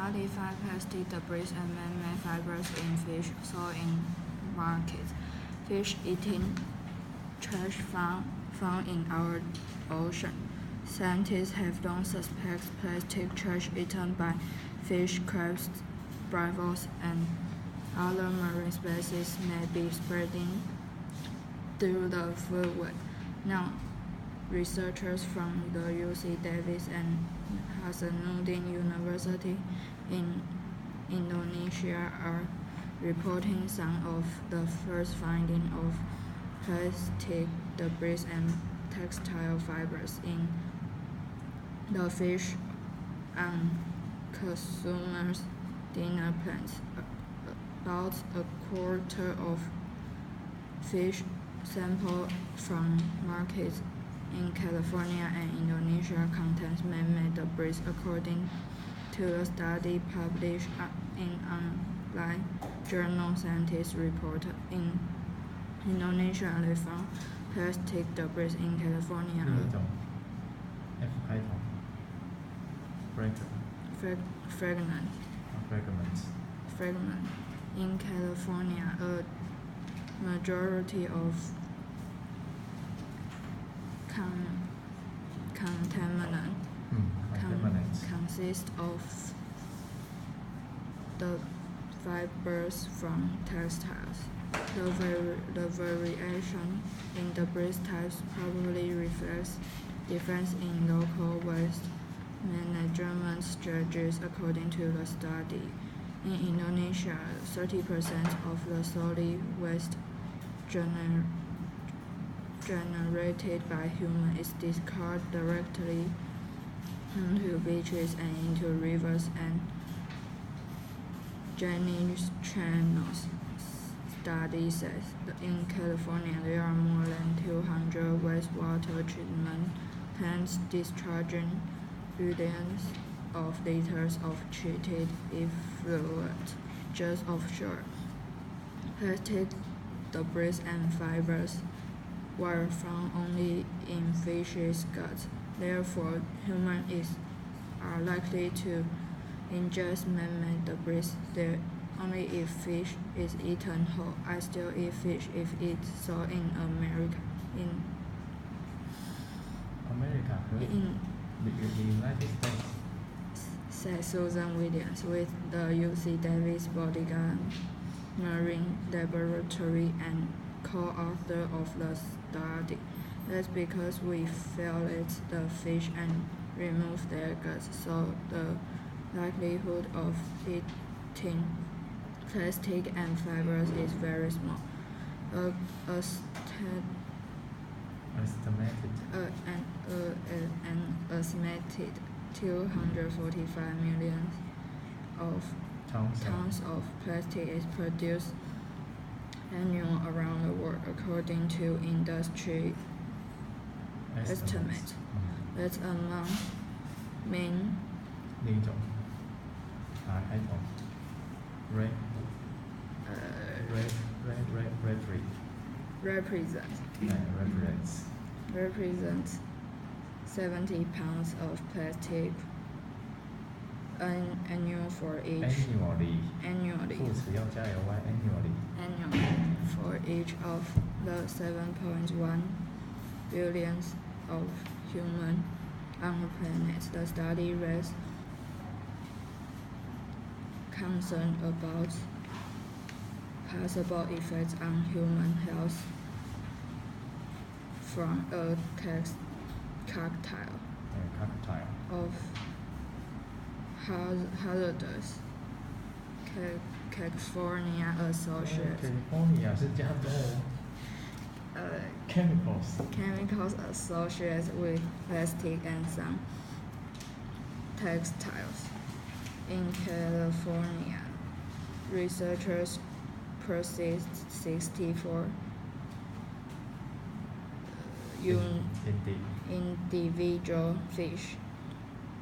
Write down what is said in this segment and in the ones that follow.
study find plastic debris and man-made fibers in fish sold in markets. Fish eating trash found in our ocean. Scientists have long suspected plastic trash eaten by fish, crabs, bivalves, and other marine species may be spreading through the food web. Now, researchers from the UC Davis and Hasanuddin University in Indonesia are reporting some of the first findings of plastic debris and textile fibers in the fish on consumers' dinner plates. About a quarter of fish samples from markets in California and Indonesia contains man-made debris, according to a study published in online journal. Scientists reported in Indonesia they found plastic debris in California. F 开头 fragment. In California, a majority of contaminants consist of the fibers from textiles. The variation in debris types probably reflects difference in local waste management strategies, according to the study. In Indonesia, 30% of the solid waste generated by humans is discarded directly into beaches and into rivers and drainage channels. Study says that in California there are more than 200 wastewater treatment plants discharging billions of liters of treated effluent just offshore. Plastic debris and fibers were found only in fish's guts. Therefore, humans are likely to ingest man-made debris there only if fish is eaten whole. I still eat fish if it's sold in America. In the United States, said Susan Williams with the UC Davis Bodegas Marine Laboratory and co-author of the study. That's because we fillet the fish and remove their guts, so the likelihood of eating plastic and fibers is very small. An estimated 245 million tons of plastic is produced annually around the world, according to industry estimates. That's among main represents 70 pounds of plastic annually for each of the 7.1 billion of humans on the planet. The study raised concern about possible effects on human health from a cocktail of hazardous California associated chemicals associated with plastic and some textiles. In California, researchers processed 64 individual fish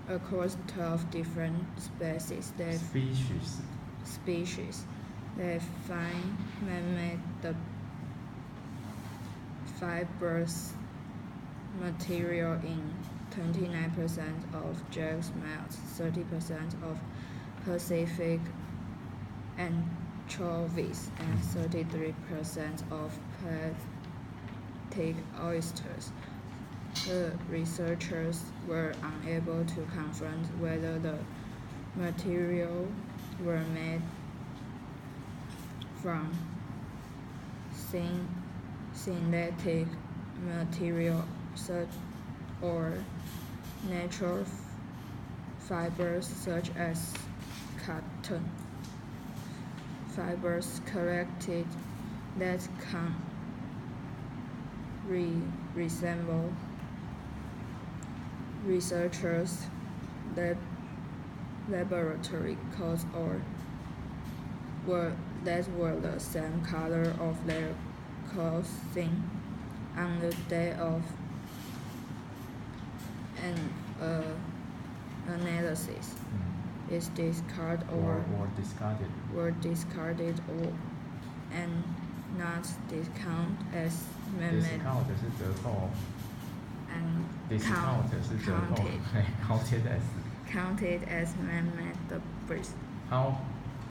across 12 different species. They find man-made fibrous material in 29% of jack smells, 30% of Pacific anchovies and 33% of Pacific oysters. The researchers were unable to confirm whether the material were made from synthetic material or natural fibers such as cotton. Fibers collected that can resemble researchers' laboratory coats were the same color of their clothing on the day of an analysis. Is discarded were discarded and not discounted as man-made discount 是折扣 and discount 是折扣 counted as counted as man-made debris. how